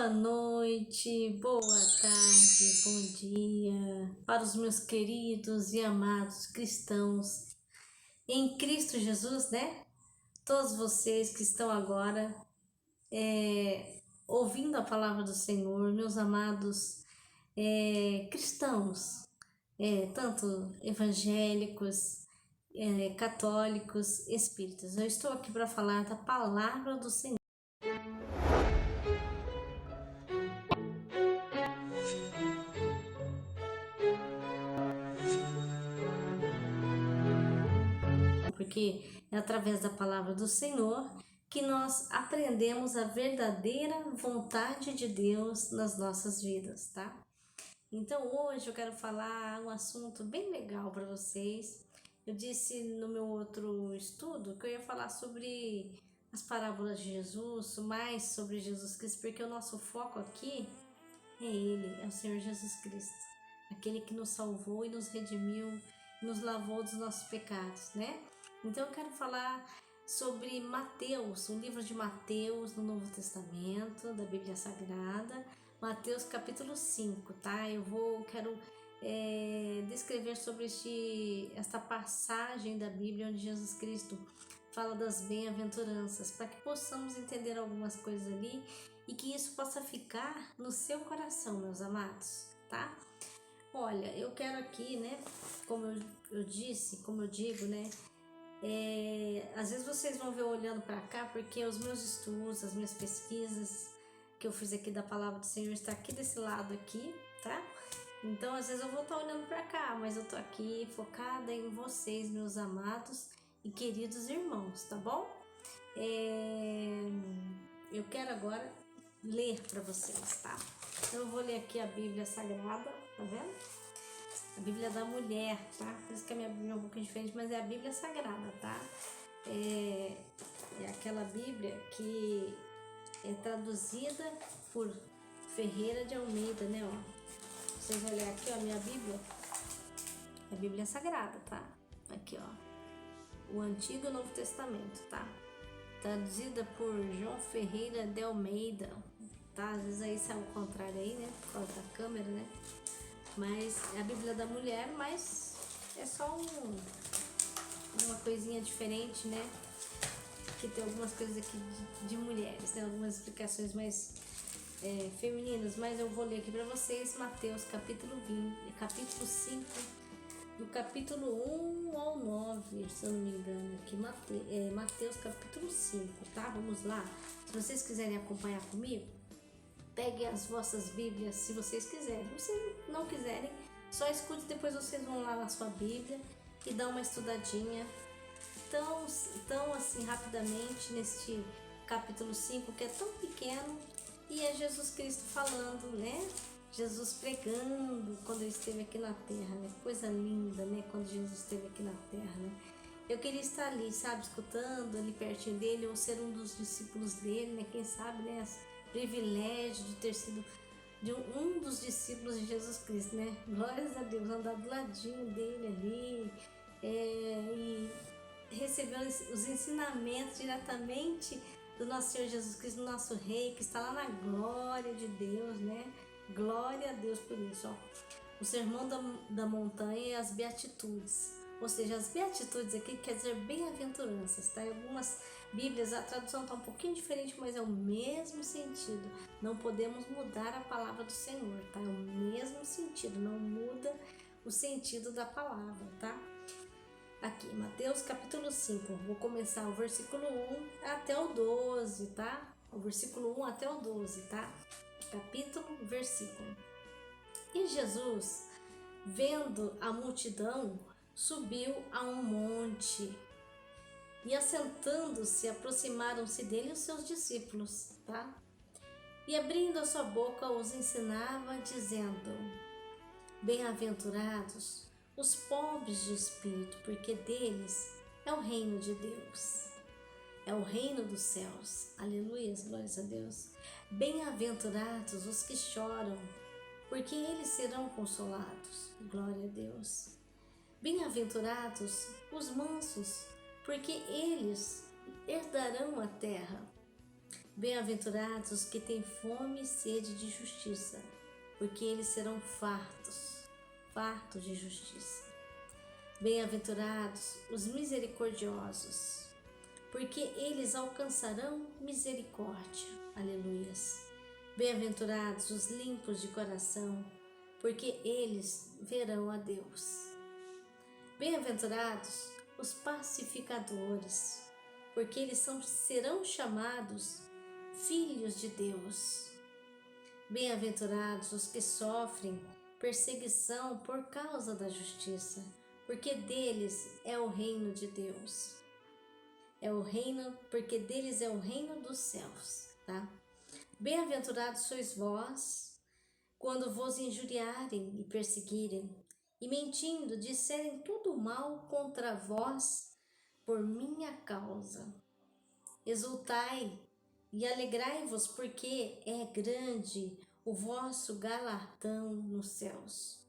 Boa noite, boa tarde, bom dia para os meus queridos e amados cristãos em Cristo Jesus, né? Todos vocês que estão agora ouvindo a palavra do Senhor, meus amados cristãos, tanto evangélicos, católicos, espíritas. Eu estou aqui para falar da palavra do Senhor. Porque é através da palavra do Senhor que nós aprendemos a verdadeira vontade de Deus nas nossas vidas, tá? Então hoje eu quero falar um assunto bem legal para vocês. Eu disse no meu outro estudo que eu ia falar sobre as parábolas de Jesus, mais sobre Jesus Cristo, porque o nosso foco aqui é Ele, é o Senhor Jesus Cristo, aquele que nos salvou e nos redimiu, nos lavou dos nossos pecados, né? Então eu quero falar sobre Mateus, o livro de Mateus no Novo Testamento, da Bíblia Sagrada, Mateus capítulo 5, tá? Quero descrever sobre esta passagem da Bíblia onde Jesus Cristo fala das bem-aventuranças, para que possamos entender algumas coisas ali e que isso possa ficar no seu coração, meus amados, tá? Olha, eu quero aqui, né, como eu disse, como eu digo, né, às vezes vocês vão ver olhando para cá, porque os meus estudos, as minhas pesquisas que eu fiz aqui da palavra do Senhor está aqui desse lado aqui, tá? Então, às vezes eu vou estar olhando para cá, mas eu tô aqui focada em vocês, meus amados e queridos irmãos, tá bom? Eu quero agora ler para vocês, tá? Então eu vou ler aqui a Bíblia Sagrada, tá vendo? A Bíblia da Mulher, tá? Por isso que a minha Bíblia é um pouco diferente, mas é a Bíblia Sagrada, tá? É aquela Bíblia que é traduzida por Ferreira de Almeida, né? Ó. Vocês vão olhar aqui, ó, a minha Bíblia. É a Bíblia Sagrada, tá? Aqui, ó. O Antigo e o Novo Testamento, tá? Traduzida por João Ferreira de Almeida, tá? Às vezes aí sai o contrário aí, né? Por causa da câmera, né? Mas é a Bíblia da Mulher, mas é só uma coisinha diferente, né? Que tem algumas coisas aqui de mulheres, né? Algumas explicações mais femininas, mas eu vou ler aqui para vocês Mateus capítulo 5, do capítulo 1 ao 9, se eu não me engano, aqui, Mateus capítulo 5, tá? Vamos lá. Se vocês quiserem acompanhar comigo, peguem as vossas Bíblias, se vocês quiserem. Se vocês não quiserem, só escute, depois vocês vão lá na sua Bíblia e dão uma estudadinha tão assim rapidamente neste capítulo 5, que é tão pequeno, e é Jesus Cristo falando, né? Jesus pregando quando ele esteve aqui na terra, né? Coisa linda, né? Quando Jesus esteve aqui na terra, né? Eu queria estar ali, sabe, escutando ali pertinho dele, ou ser um dos discípulos dele, né? Quem sabe, né? Privilégio de ter sido um dos discípulos de Jesus Cristo, né? Glórias a Deus, andar do ladinho dele ali e receber os ensinamentos diretamente do nosso Senhor Jesus Cristo, nosso Rei, que está lá na glória de Deus, né? Glória a Deus por isso, ó. O Sermão da Montanha e as Beatitudes. Ou seja, as Beatitudes aqui quer dizer bem-aventuranças, tá? Em algumas Bíblias a tradução está um pouquinho diferente, mas é o mesmo sentido. Não podemos mudar a palavra do Senhor, tá? É o mesmo sentido, não muda o sentido da palavra, tá? Aqui, Mateus capítulo 5, vou começar o versículo 1 até o 12, tá? O versículo 1 até o 12, tá? Capítulo, versículo. E Jesus, vendo a multidão, subiu a um monte. E assentando-se, aproximaram-se dele os seus discípulos, tá? E abrindo a sua boca, os ensinava, dizendo: Bem-aventurados os pobres de espírito, porque deles é o reino de Deus. É o reino dos céus. Aleluia, glórias a Deus. Bem-aventurados os que choram, porque eles serão consolados. Glória a Deus. Bem-aventurados os mansos, porque eles herdarão a terra. Bem-aventurados os que têm fome e sede de justiça, porque eles serão fartos, fartos de justiça. Bem-aventurados os misericordiosos, porque eles alcançarão misericórdia. Aleluias. Bem-aventurados os limpos de coração, porque eles verão a Deus. Bem-aventurados os pacificadores, porque eles serão chamados filhos de Deus. Bem-aventurados os que sofrem perseguição por causa da justiça, porque deles é o reino de Deus. É o reino, porque deles é o reino dos céus, tá? Bem-aventurados sois vós, quando vos injuriarem e perseguirem, e mentindo disserem tudo mal contra vós por minha causa. Exultai e alegrai-vos, porque é grande o vosso galardão nos céus.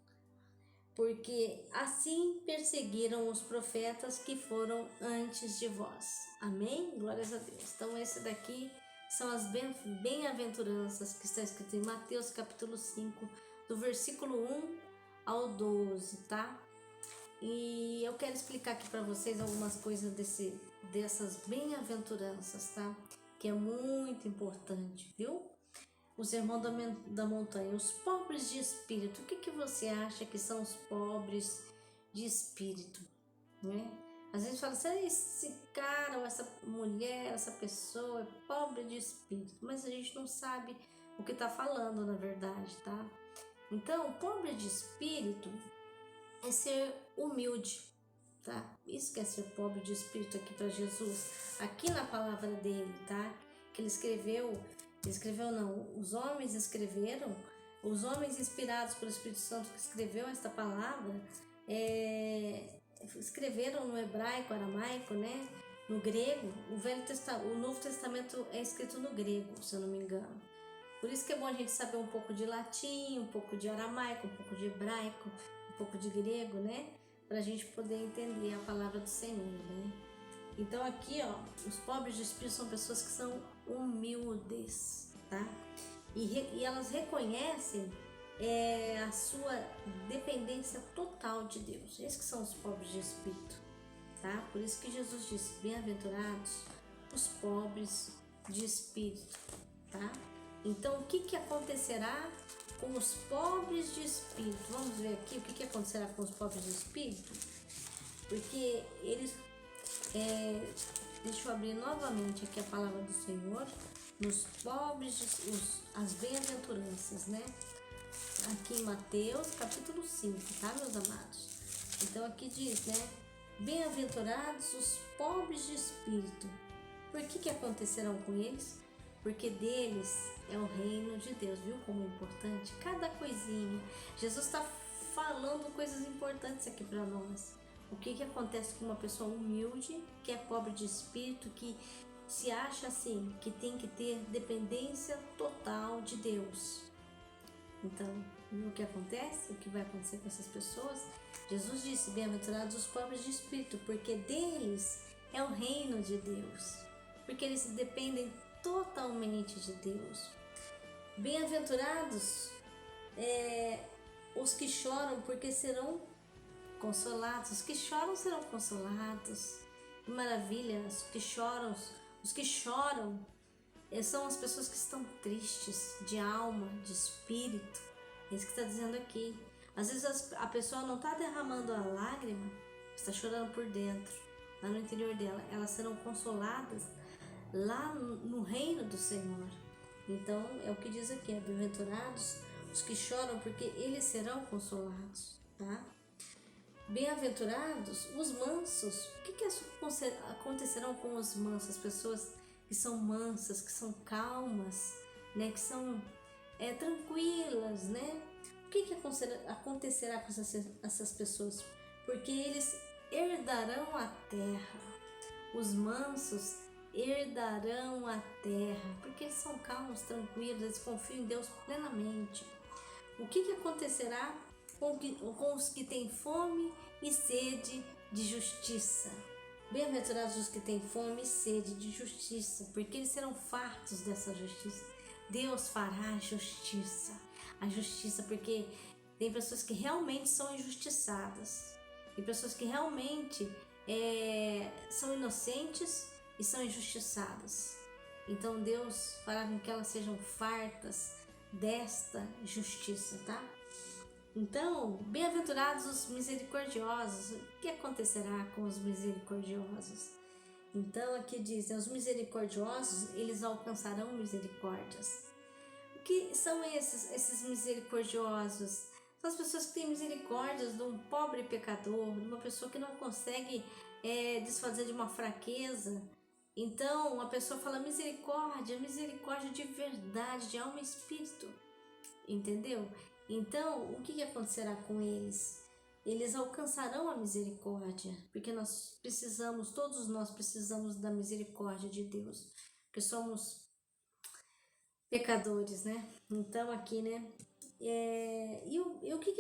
Porque assim perseguiram os profetas que foram antes de vós. Amém? Glórias a Deus. Então esse daqui são as bem-aventuranças que está escrito em Mateus capítulo 5, do versículo 1 ao 12, tá? E eu quero explicar aqui para vocês algumas coisas dessas bem-aventuranças, tá? Que é muito importante, viu? O sermão da montanha, os pobres de espírito. O que você acha que são os pobres de espírito, né? Às vezes fala assim, esse cara ou essa mulher, essa pessoa é pobre de espírito, mas a gente não sabe o que está falando na verdade, tá? Então, pobre de espírito é ser humilde, tá? Isso que é ser pobre de espírito aqui para Jesus, aqui na palavra dele, tá? Que ele escreveu não, os homens escreveram, os homens inspirados pelo Espírito Santo que escreveu esta palavra, escreveram no hebraico, aramaico, né? No grego. O Novo Testamento é escrito no grego, se eu não me engano. Por isso que é bom a gente saber um pouco de latim, um pouco de aramaico, um pouco de hebraico, um pouco de grego, né? Para a gente poder entender a palavra do Senhor, né? Então aqui, ó, os pobres de espírito são pessoas que são humildes, tá? E elas reconhecem a sua dependência total de Deus. Esses que são os pobres de espírito, tá? Por isso que Jesus disse, bem-aventurados os pobres de espírito, tá? Então, o que acontecerá com os pobres de espírito? Vamos ver aqui o que acontecerá com os pobres de espírito? Porque eles... deixa eu abrir novamente aqui a palavra do Senhor, nos pobres, as bem-aventuranças, né? Aqui em Mateus, capítulo 5, tá, meus amados? Então aqui diz, né? Bem-aventurados os pobres de espírito. Por que acontecerão com eles? Porque deles é o reino de Deus, viu como é importante? Cada coisinha. Jesus está falando coisas importantes aqui para nós. O que acontece com uma pessoa humilde, que é pobre de espírito, que se acha assim, que tem que ter dependência total de Deus. Então, o que acontece? O que vai acontecer com essas pessoas? Jesus disse, bem-aventurados os pobres de espírito, porque deles é o reino de Deus. Porque eles dependem totalmente de Deus. Bem-aventurados os que choram, porque serão consolados. Os que choram serão consolados. Que maravilha! Os que choram são as pessoas que estão tristes de alma, de espírito. É isso que está dizendo aqui. Às vezes a pessoa não está derramando a lágrima, está chorando por dentro, lá no interior dela. Elas serão consoladas lá no reino do Senhor. Então é o que diz aqui, bem-aventurados os que choram, porque eles serão consolados, tá? Bem-aventurados os mansos. O que acontecerão com os mansos? As pessoas que são mansas, que são calmas, né? Que são tranquilas, né? O que acontecerá com essas pessoas? Porque eles herdarão a terra. Os mansos herdarão a terra, porque eles são calmos, tranquilos, eles confiam em Deus plenamente. O que acontecerá com os que têm fome e sede de justiça? Bem-aventurados os que têm fome e sede de justiça, porque eles serão fartos dessa justiça. Deus fará a justiça, porque tem pessoas que realmente são injustiçadas, tem pessoas que realmente são inocentes e são injustiçadas. Então Deus fará com que elas sejam fartas desta justiça, tá? Então, bem-aventurados os misericordiosos. O que acontecerá com os misericordiosos? Então, aqui diz, os misericordiosos, eles alcançarão misericórdias. O que são esses misericordiosos? São as pessoas que têm misericórdias de um pobre pecador, de uma pessoa que não consegue desfazer de uma fraqueza. Então, a pessoa fala misericórdia de verdade, de alma e espírito. Entendeu? Então, o que acontecerá com eles? Eles alcançarão a misericórdia, porque todos nós precisamos da misericórdia de Deus, porque somos pecadores, né? Então, aqui, né? E o que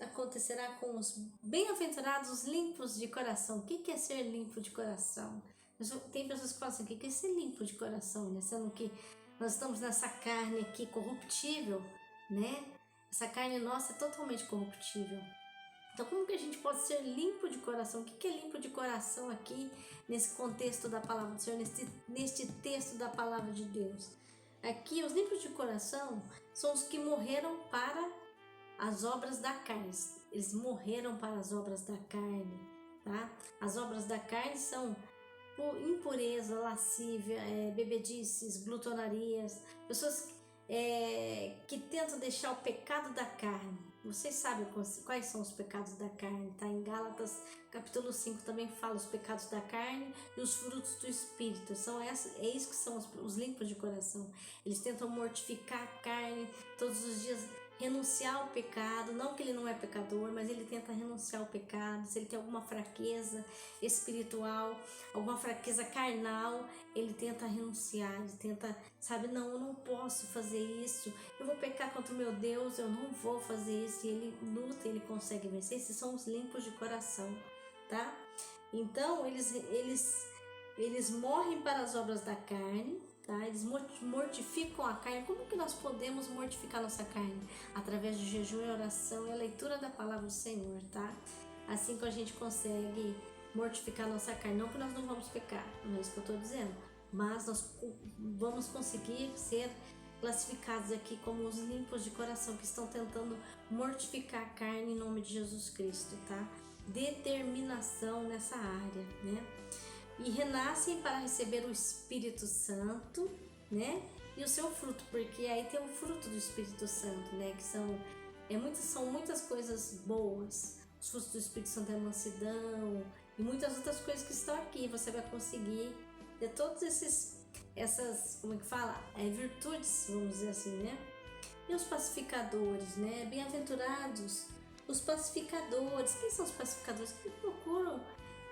acontecerá com os bem-aventurados limpos de coração? O que é ser limpo de coração? Tem pessoas que falam assim, o que é ser limpo de coração, né? Sendo que nós estamos nessa carne aqui corruptível, né? Essa carne nossa é totalmente corruptível. Então, como que a gente pode ser limpo de coração? O que é limpo de coração aqui, nesse contexto da palavra do Senhor, neste texto da palavra de Deus? Aqui, os limpos de coração são os que morreram para as obras da carne. Eles morreram para as obras da carne, tá? As obras da carne são impureza, lascívia, bebedices, glutonarias, pessoas que tentam deixar o pecado da carne. Vocês sabem quais são os pecados da carne, tá? Em Gálatas capítulo 5 também fala os pecados da carne e os frutos do Espírito. É isso que são os limpos de coração. Eles tentam mortificar a carne todos os dias, renunciar ao pecado, não que ele não é pecador, mas ele tenta renunciar ao pecado. Se ele tem alguma fraqueza espiritual, alguma fraqueza carnal, ele tenta renunciar, ele tenta, não, eu não posso fazer isso, eu vou pecar contra o meu Deus, eu não vou fazer isso, e ele luta, ele consegue vencer. Esses são os limpos de coração, tá? Então, eles morrem para as obras da carne, tá? Eles mortificam a carne. Como que nós podemos mortificar nossa carne? Através de jejum e oração e a leitura da palavra do Senhor, tá? Assim que a gente consegue mortificar nossa carne. Não que nós não vamos pecar, não é isso que eu estou dizendo, mas nós vamos conseguir ser classificados aqui como os limpos de coração, que estão tentando mortificar a carne em nome de Jesus Cristo, tá? Determinação nessa área, né? E renascem para receber o Espírito Santo, né? E o seu fruto, porque aí tem o fruto do Espírito Santo, né? Que são muitas coisas boas. Os frutos do Espírito Santo é mansidão e muitas outras coisas que estão aqui. Você vai conseguir ter todos essas, como é que fala? Virtudes, vamos dizer assim, né? E os pacificadores, né? Bem-aventurados os pacificadores. Quem são os pacificadores? Que procuram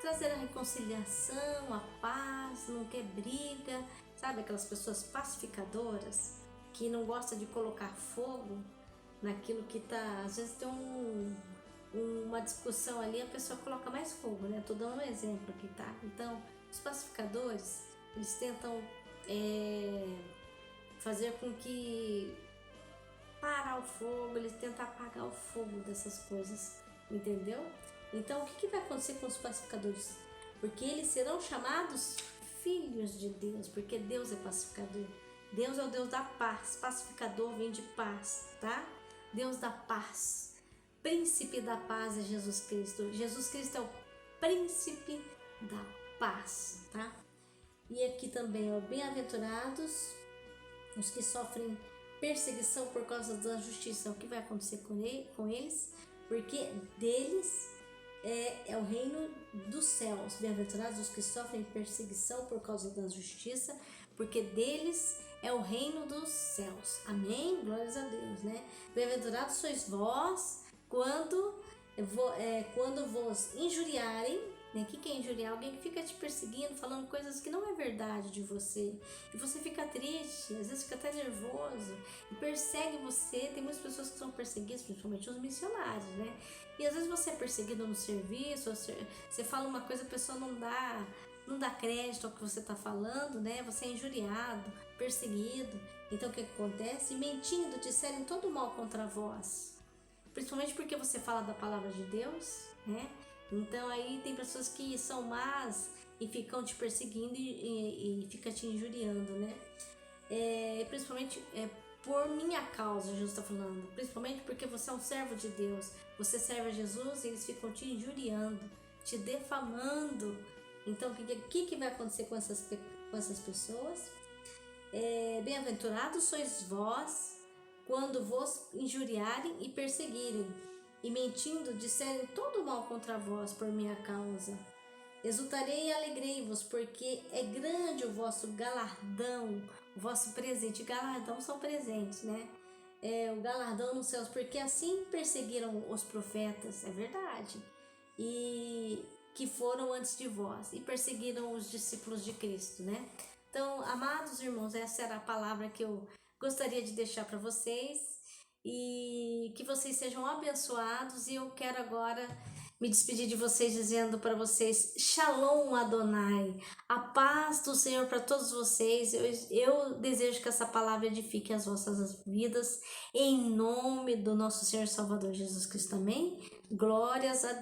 trazer a reconciliação, a paz, não quer briga, sabe? Aquelas pessoas pacificadoras que não gostam de colocar fogo naquilo que tá. Às vezes tem uma discussão ali, a pessoa coloca mais fogo, né? Tô dando um exemplo aqui, tá? Então, os pacificadores, eles tentam fazer com que parar o fogo, eles tentam apagar o fogo dessas coisas, entendeu? Então, o que vai acontecer com os pacificadores? Porque eles serão chamados filhos de Deus, porque Deus é pacificador. Deus é o Deus da paz. Pacificador vem de paz, tá? Deus da paz. Príncipe da paz é Jesus Cristo. Jesus Cristo é o príncipe da paz, tá? E aqui também, bem-aventurados os que sofrem perseguição por causa da justiça. O que vai acontecer com eles? Porque deles é o reino dos céus. Bem-aventurados os que sofrem perseguição por causa da justiça, porque deles é o reino dos céus. Amém? Glórias a Deus, né? Bem-aventurados sois vós quando vos injuriarem Né? O que é injuriar? Alguém que fica te perseguindo, falando coisas que não é verdade de você. E você fica triste, às vezes fica até nervoso. E persegue você. Tem muitas pessoas que são perseguidas, principalmente os missionários, né? E às vezes você é perseguido no serviço, você fala uma coisa, a pessoa não dá crédito ao que você está falando, né? Você é injuriado, perseguido. Então o que acontece? Mentindo, disserem todo mal contra vós. Principalmente porque você fala da palavra de Deus, né? Então aí tem pessoas que são más e ficam te perseguindo e ficam te injuriando, né? Principalmente por minha causa, Jesus está falando. Principalmente porque você é um servo de Deus. Você serve a Jesus e eles ficam te injuriando, te defamando. Então o que vai acontecer com essas pessoas? Bem-aventurados sois vós quando vos injuriarem e perseguirem, e mentindo disserem todo mal contra vós por minha causa. Exultarei e alegrei-vos, porque é grande o vosso galardão, o vosso presente. Galardão são presentes, né? O galardão nos céus, porque assim perseguiram os profetas, é verdade, e que foram antes de vós, e perseguiram os discípulos de Cristo, né? Então, amados irmãos, essa era a palavra que eu gostaria de deixar para vocês, e que vocês sejam abençoados. E eu quero agora me despedir de vocês dizendo para vocês: Shalom Adonai, a paz do Senhor para todos vocês. Eu desejo que essa palavra edifique as vossas vidas, em nome do nosso Senhor Salvador Jesus Cristo. Amém? Glórias a Deus.